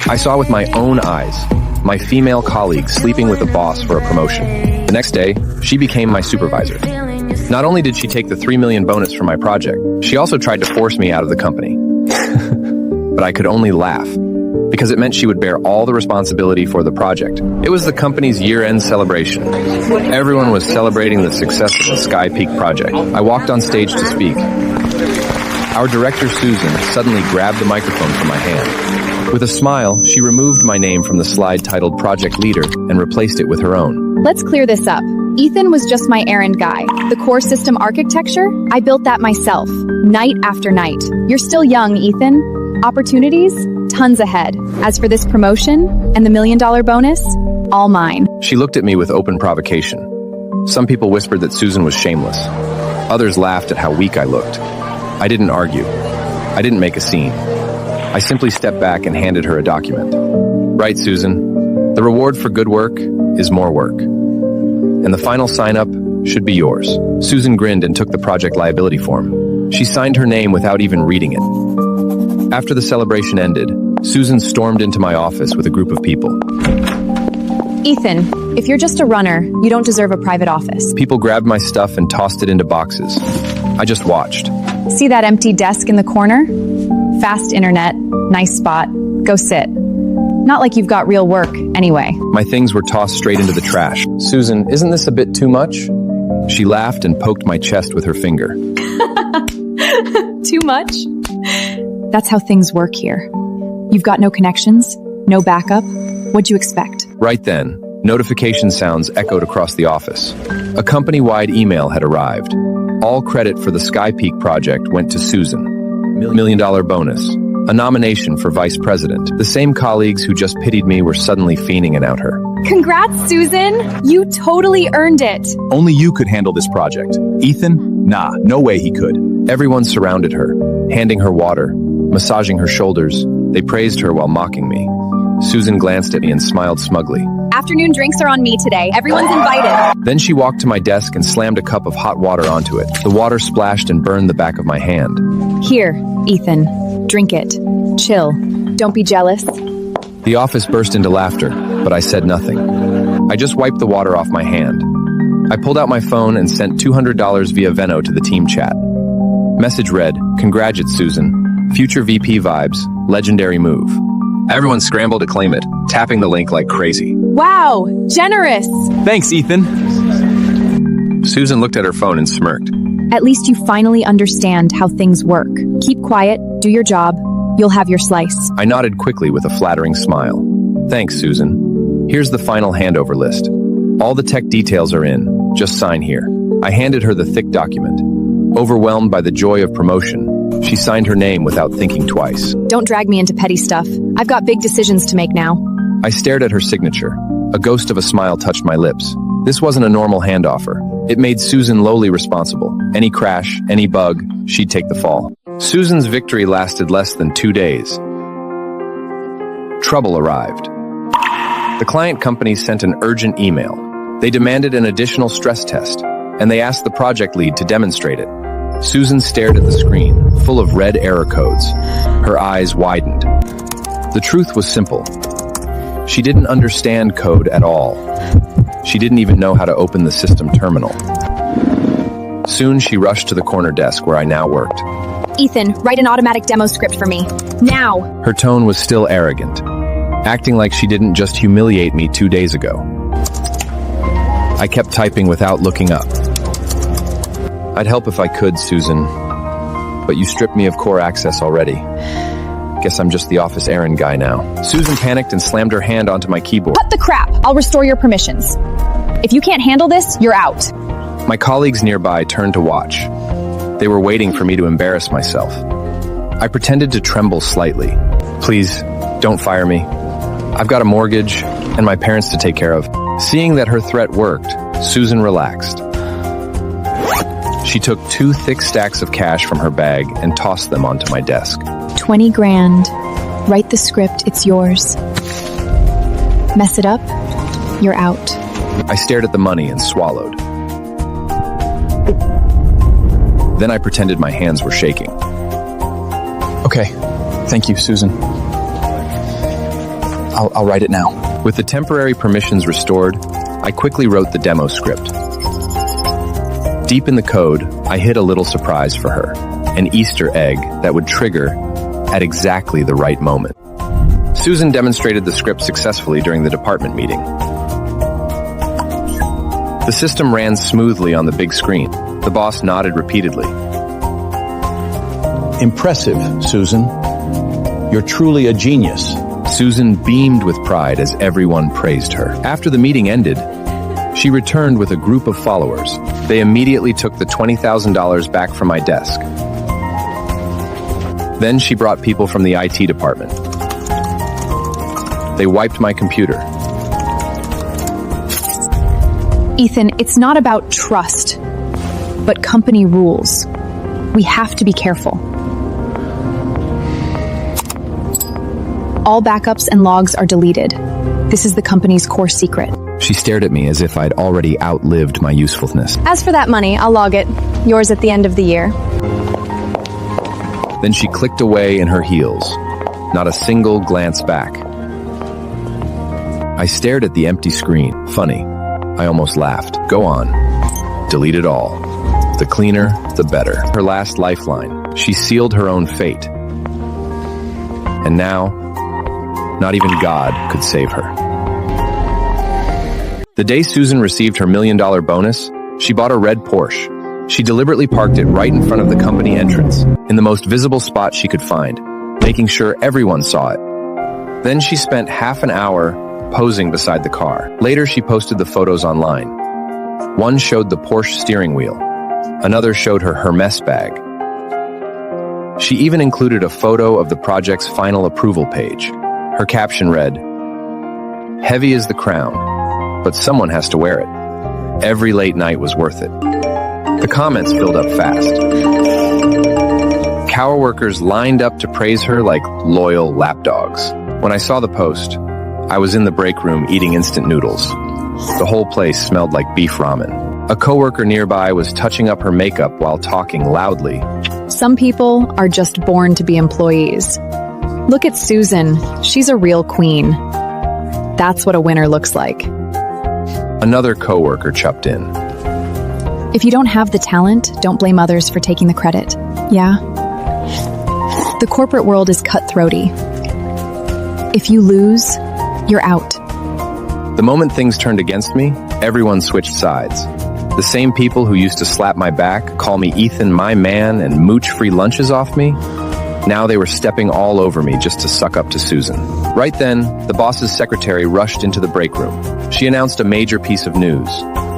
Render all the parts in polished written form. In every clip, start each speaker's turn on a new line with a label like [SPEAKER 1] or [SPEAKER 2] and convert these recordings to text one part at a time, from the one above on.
[SPEAKER 1] I saw with my own eyes my female colleague sleeping with the boss for a promotion. The next day, she became my supervisor. Not only did she take the $3 million bonus from my project, she also tried to force me out of the company. But I could only laugh, because it meant she would bear all the responsibility for the project. It was the company's year-end celebration. Everyone was celebrating the success of the Sky Peak project. I walked on stage to speak. Our director, Susan, suddenly grabbed the microphone from my hand. With a smile, she removed my name from the slide titled Project Leader and replaced it with her own.
[SPEAKER 2] Let's clear this up. Ethan was just my errand guy. The core system architecture, I built that myself, night after night. You're still young, Ethan. Opportunities? Tons ahead. As for this promotion and the $1 million bonus, all mine.
[SPEAKER 1] She looked at me with open provocation. Some people whispered that Susan was shameless. Others laughed at how weak I looked. I didn't argue. I didn't make a scene. I simply stepped back and handed her a document. Right, Susan. The reward for good work is more work. And the final sign-up should be yours. Susan grinned and took the project liability form. She signed her name without even reading it. After the celebration ended, Susan stormed into my office with a group of people.
[SPEAKER 2] Ethan, if you're just a runner, you don't deserve a private office.
[SPEAKER 1] People grabbed my stuff and tossed it into boxes. I just watched.
[SPEAKER 2] See that empty desk in the corner? Fast internet, nice spot. Go sit. Not like you've got real work, anyway.
[SPEAKER 1] My things were tossed straight into the trash. Susan, isn't this a bit too much? She laughed and poked my chest with her finger.
[SPEAKER 2] Too much? That's how things work here. You've got no connections, no backup. What'd you expect?
[SPEAKER 1] Right then, notification sounds echoed across the office. A company-wide email had arrived. All credit for the Sky Peak project went to Susan. $1 million bonus. A nomination for vice president. The same colleagues who just pitied me were suddenly fiending about her.
[SPEAKER 2] Congrats, Susan! You totally earned it!
[SPEAKER 3] Only you could handle this project. Ethan? Nah, no way he could.
[SPEAKER 1] Everyone surrounded her, handing her water, massaging her shoulders. They praised her while mocking me. Susan glanced at me and smiled smugly.
[SPEAKER 2] Afternoon drinks are on me today. Everyone's invited.
[SPEAKER 1] Then she walked to my desk and slammed a cup of hot water onto it. The water splashed and burned the back of my hand.
[SPEAKER 2] Here, Ethan. Drink it. Chill. Don't be jealous.
[SPEAKER 1] The office burst into laughter, but I said nothing. I just wiped the water off my hand. I pulled out my phone and sent $200 via Venmo to the team chat. Message read, "Congrats, Susan. Future VP vibes. Legendary move." Everyone scrambled to claim it, tapping the link like crazy.
[SPEAKER 2] Wow, generous!
[SPEAKER 3] Thanks, Ethan.
[SPEAKER 1] Susan looked at her phone and smirked.
[SPEAKER 2] At least you finally understand how things work. Keep quiet, do your job, you'll have your slice.
[SPEAKER 1] I nodded quickly with a flattering smile. Thanks, Susan. Here's the final handover list. All the tech details are in. Just sign here. I handed her the thick document. Overwhelmed by the joy of promotion, she signed her name without thinking twice.
[SPEAKER 2] Don't drag me into petty stuff. I've got big decisions to make now.
[SPEAKER 1] I stared at her signature. A ghost of a smile touched my lips. This wasn't a normal handoffer. It made Susan lowly responsible. Any crash, any bug, she'd take the fall. Susan's victory lasted less than 2 days. Trouble arrived. The client company sent an urgent email. They demanded an additional stress test, and they asked the project lead to demonstrate it. Susan stared at the screen, full of red error codes. Her eyes widened. The truth was simple. She didn't understand code at all. She didn't even know how to open the system terminal. Soon she rushed to the corner desk where I now worked.
[SPEAKER 2] Ethan, write an automatic demo script for me. Now!
[SPEAKER 1] Her tone was still arrogant, acting like she didn't just humiliate me 2 days ago. I kept typing without looking up. I'd help if I could, Susan, but you stripped me of core access already. Guess I'm just the office errand guy now. Susan panicked and slammed her hand onto my keyboard.
[SPEAKER 2] Cut the crap! I'll restore your permissions. If you can't handle this, you're out.
[SPEAKER 1] My colleagues nearby turned to watch. They were waiting for me to embarrass myself. I pretended to tremble slightly. Please, don't fire me. I've got a mortgage and my parents to take care of. Seeing that her threat worked, Susan relaxed. She took 2 thick stacks of cash from her bag and tossed them onto my desk.
[SPEAKER 2] 20 grand. Write the script, it's yours. Mess it up, you're out.
[SPEAKER 1] I stared at the money and swallowed. Then I pretended my hands were shaking.
[SPEAKER 3] Okay, thank you, Susan. I'll write it now.
[SPEAKER 1] With the temporary permissions restored, I quickly wrote the demo script. Deep in the code, I hid a little surprise for her, an Easter egg that would trigger at exactly the right moment. Susan demonstrated the script successfully during the department meeting. The system ran smoothly on the big screen. The boss nodded repeatedly.
[SPEAKER 4] Impressive, Susan. You're truly a genius.
[SPEAKER 1] Susan beamed with pride as everyone praised her. After the meeting ended, she returned with a group of followers. They immediately took the $20,000 back from my desk. Then she brought people from the IT department. They wiped my computer.
[SPEAKER 2] Ethan, it's not about trust, but company rules. We have to be careful. All backups and logs are deleted. This is the company's core secret.
[SPEAKER 1] She stared at me as if I'd already outlived my usefulness.
[SPEAKER 2] As for that money, I'll log it. Yours at the end of the year.
[SPEAKER 1] Then she clicked away in her heels. Not a single glance back. I stared at the empty screen. Funny. I almost laughed. Go on. Delete it all. The cleaner, the better. Her last lifeline. She sealed her own fate. And now, not even God could save her. The day Susan received her $1 million bonus, she bought a red Porsche. She deliberately parked it right in front of the company entrance, in the most visible spot she could find, making sure everyone saw it. Then she spent half an hour posing beside the car. Later, she posted the photos online. One showed the Porsche steering wheel. Another showed her Hermes bag. She even included a photo of the project's final approval page. Her caption read, "Heavy is the crown, but someone has to wear it. Every late night was worth it." The comments filled up fast. Cower workers lined up to praise her like loyal lapdogs. When I saw the post, I was in the break room eating instant noodles. The whole place smelled like beef ramen. A coworker nearby was touching up her makeup while talking loudly.
[SPEAKER 2] Some people are just born to be employees. Look at Susan. She's a real queen. That's what a winner looks like.
[SPEAKER 1] Another coworker chipped in.
[SPEAKER 2] If you don't have the talent, don't blame others for taking the credit. Yeah? The corporate world is cutthroaty. If you lose, you're out.
[SPEAKER 1] The moment things turned against me, everyone switched sides. The same people who used to slap my back, call me Ethan, my man, and mooch free lunches off me, now they were stepping all over me just to suck up to Susan. Right then, the boss's secretary rushed into the break room. She announced a major piece of news.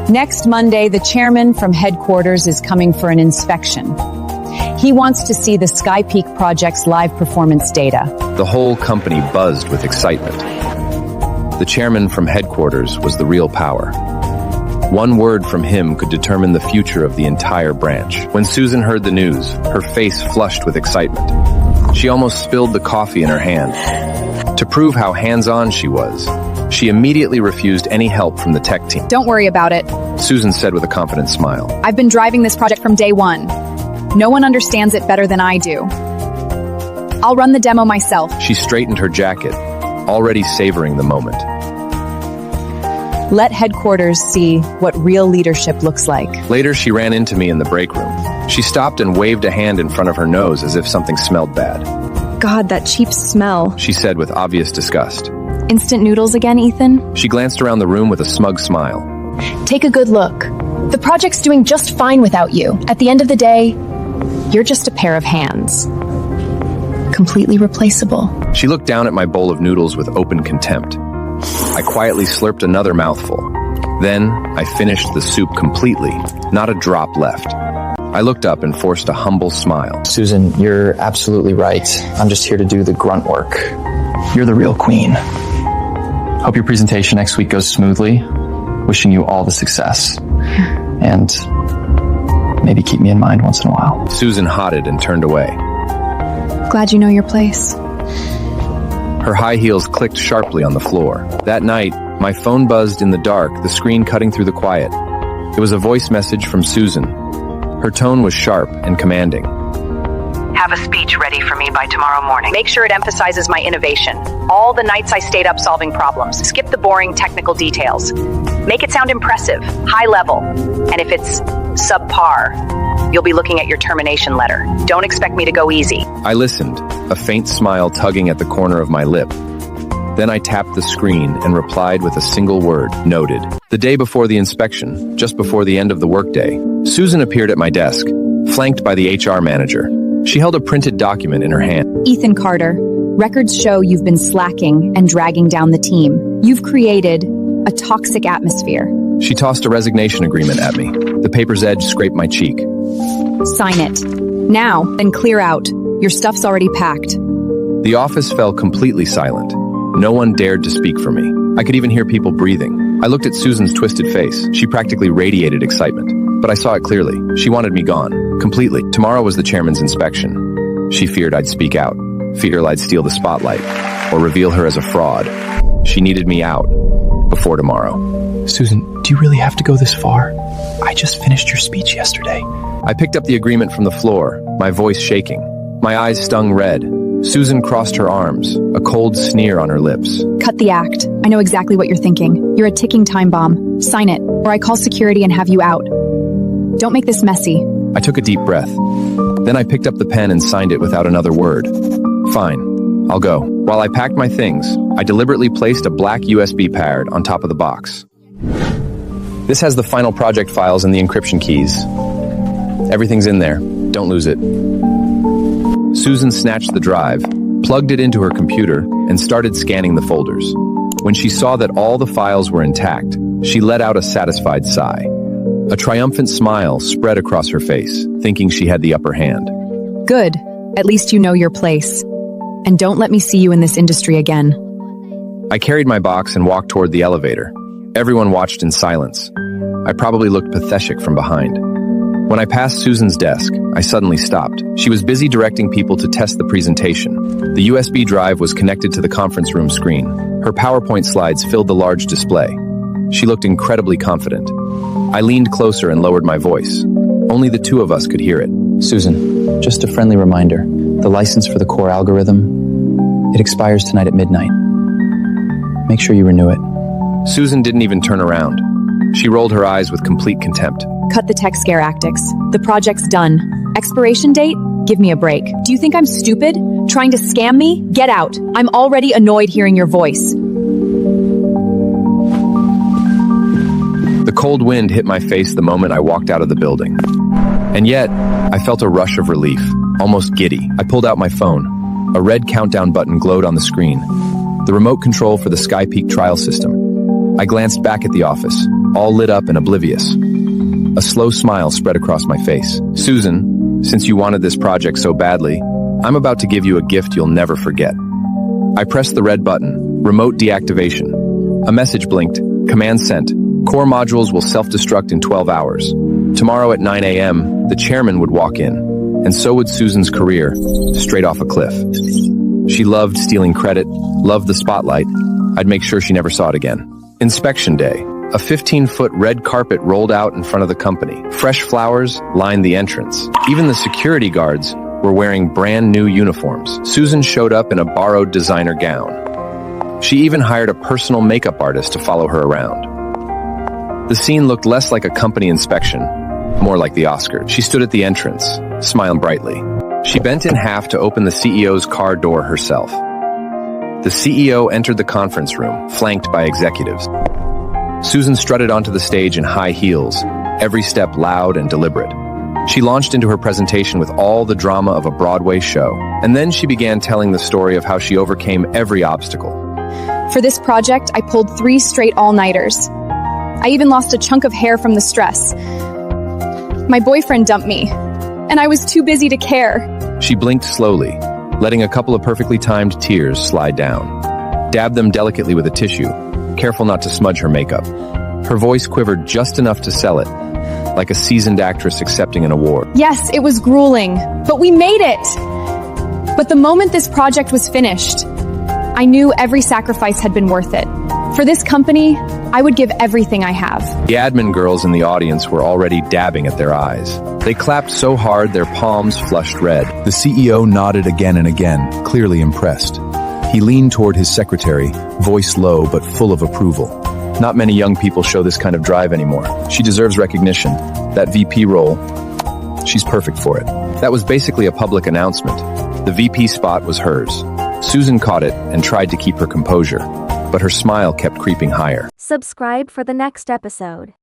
[SPEAKER 5] Next Monday, the chairman from headquarters is coming for an inspection. He wants to see the Sky Peak project's live performance data.
[SPEAKER 1] The whole company buzzed with excitement. The chairman from headquarters was the real power. One word from him could determine the future of the entire branch. When Susan heard the news, her face flushed with excitement. She almost spilled the coffee in her hand. To prove how hands-on she was, she immediately refused any help from the tech team.
[SPEAKER 2] Don't worry about it.
[SPEAKER 1] Susan said with a confident smile.
[SPEAKER 2] I've been driving this project from day one. No one understands it better than I do. I'll run the demo myself.
[SPEAKER 1] She straightened her jacket, already savoring the moment.
[SPEAKER 5] Let headquarters see what real leadership looks like.
[SPEAKER 1] Later, she ran into me in the break room. She stopped and waved a hand in front of her nose as if something smelled bad.
[SPEAKER 2] God, that cheap smell.
[SPEAKER 1] She said with obvious disgust.
[SPEAKER 2] Instant noodles again, Ethan?
[SPEAKER 1] She glanced around the room with a smug smile.
[SPEAKER 2] Take a good look. The project's doing just fine without you. At the end of the day, you're just a pair of hands. Completely replaceable.
[SPEAKER 1] She looked down at my bowl of noodles with open contempt. I quietly slurped another mouthful. Then, I finished the soup completely, not a drop left. I looked up and forced a humble smile.
[SPEAKER 6] Susan, you're absolutely right. I'm just here to do the grunt work. You're the real queen. Hope your presentation next week goes smoothly. Wishing you all the success. And maybe keep me in mind once in a while.
[SPEAKER 1] Susan nodded and turned away.
[SPEAKER 2] Glad you know your place.
[SPEAKER 1] Her high heels clicked sharply on the floor. That night, my phone buzzed in the dark, the screen cutting through the quiet. It was a voice message from Susan. Her tone was sharp and commanding.
[SPEAKER 7] Have a speech ready for me by tomorrow morning.
[SPEAKER 5] Make sure it emphasizes my innovation. All the nights I stayed up solving problems. Skip the boring technical details. Make it sound impressive, high level. And if it's subpar, you'll be looking at your termination letter. Don't expect me to go easy.
[SPEAKER 1] I listened, a faint smile tugging at the corner of my lip. Then I tapped the screen and replied with a single word, noted. The day before the inspection, just before the end of the workday, Susan appeared at my desk, flanked by the HR manager. She held a printed document in her hand.
[SPEAKER 2] Ethan Carter, records show you've been slacking and dragging down the team. You've created a toxic atmosphere.
[SPEAKER 1] She tossed a resignation agreement at me. The paper's edge scraped my cheek.
[SPEAKER 2] Sign it. Now, then clear out. Your stuff's already packed.
[SPEAKER 1] The office fell completely silent. No one dared to speak for me. I could even hear people breathing. I looked at Susan's twisted face. She practically radiated excitement. But I saw it clearly. She wanted me gone. Completely. Tomorrow was the chairman's inspection. She feared I'd speak out. Feared I'd steal the spotlight. Or reveal her as a fraud. She needed me out. Before tomorrow.
[SPEAKER 6] Susan, do you really have to go this far? I just finished your speech yesterday.
[SPEAKER 1] I picked up the agreement from the floor, my voice shaking. My eyes stung red. Susan crossed her arms, a cold sneer on her lips.
[SPEAKER 2] Cut the act. I know exactly what you're thinking. You're a ticking time bomb. Sign it, or I call security and have you out. Don't make this messy.
[SPEAKER 1] I took a deep breath. Then I picked up the pen and signed it without another word. Fine, I'll go. While I packed my things, I deliberately placed a black USB pad on top of the box. This has the final project files and the encryption keys. Everything's in there. Don't lose it. Susan snatched the drive, plugged it into her computer, and started scanning the folders. When she saw that all the files were intact, she let out a satisfied sigh. A triumphant smile spread across her face, thinking she had the upper hand.
[SPEAKER 2] Good. At least you know your place. And don't let me see you in this industry again.
[SPEAKER 1] I carried my box and walked toward the elevator. Everyone watched in silence. I probably looked pathetic from behind. When I passed Susan's desk, I suddenly stopped. She was busy directing people to test the presentation. The USB drive was connected to the conference room screen. Her PowerPoint slides filled the large display. She looked incredibly confident. I leaned closer and lowered my voice. Only the two of us could hear it.
[SPEAKER 6] Susan, just a friendly reminder. The license for the core algorithm, it expires tonight at midnight. Make sure you renew it.
[SPEAKER 1] Susan didn't even turn around. She rolled her eyes with complete contempt.
[SPEAKER 2] Cut the tech scare tactics. The project's done. Expiration date? Give me a break. Do you think I'm stupid? Trying to scam me? Get out. I'm already annoyed hearing your voice.
[SPEAKER 1] The cold wind hit my face the moment I walked out of the building. And yet, I felt a rush of relief, almost giddy. I pulled out my phone. A red countdown button glowed on the screen. The remote control for the Sky Peak trial system. I glanced back at the office, all lit up and oblivious. A slow smile spread across my face. Susan, since you wanted this project so badly, I'm about to give you a gift you'll never forget. I pressed the red button, remote deactivation. A message blinked, command sent. Core modules will self-destruct in 12 hours. Tomorrow at 9 a.m., the chairman would walk in, and so would Susan's career, straight off a cliff. She loved stealing credit, loved the spotlight. I'd make sure she never saw it again. Inspection day. A 15-foot red carpet rolled out in front of the company. Fresh flowers lined the entrance. Even the security guards were wearing brand new uniforms. Susan showed up in a borrowed designer gown. She even hired a personal makeup artist to follow her around. The scene looked less like a company inspection, more like the Oscars. She stood at the entrance, smiling brightly. She bent in half to open the CEO's car door herself. The CEO entered the conference room, flanked by executives. Susan strutted onto the stage in high heels, every step loud and deliberate. She launched into her presentation with all the drama of a Broadway show, and then she began telling the story of how she overcame every obstacle.
[SPEAKER 2] For this project, I pulled 3 straight all-nighters. I even lost a chunk of hair from the stress. My boyfriend dumped me, and I was too busy to care.
[SPEAKER 1] She blinked slowly, letting a couple of perfectly timed tears slide down. Dabbed them delicately with a tissue, careful not to smudge her makeup. Her voice quivered just enough to sell it, like a seasoned actress accepting an award.
[SPEAKER 2] Yes, it was grueling, but we made it! But the moment this project was finished, I knew every sacrifice had been worth it. For this company, I would give everything I have.
[SPEAKER 1] The admin girls in the audience were already dabbing at their eyes. They clapped so hard their palms flushed red.
[SPEAKER 3] The CEO nodded again and again, clearly impressed. He leaned toward his secretary, voice low but full of approval.
[SPEAKER 1] Not many young people show this kind of drive anymore. She deserves recognition. That VP role, she's perfect for it. That was basically a public announcement. The VP spot was hers. Susan caught it and tried to keep her composure, but her smile kept creeping higher.
[SPEAKER 8] Subscribe for the next episode.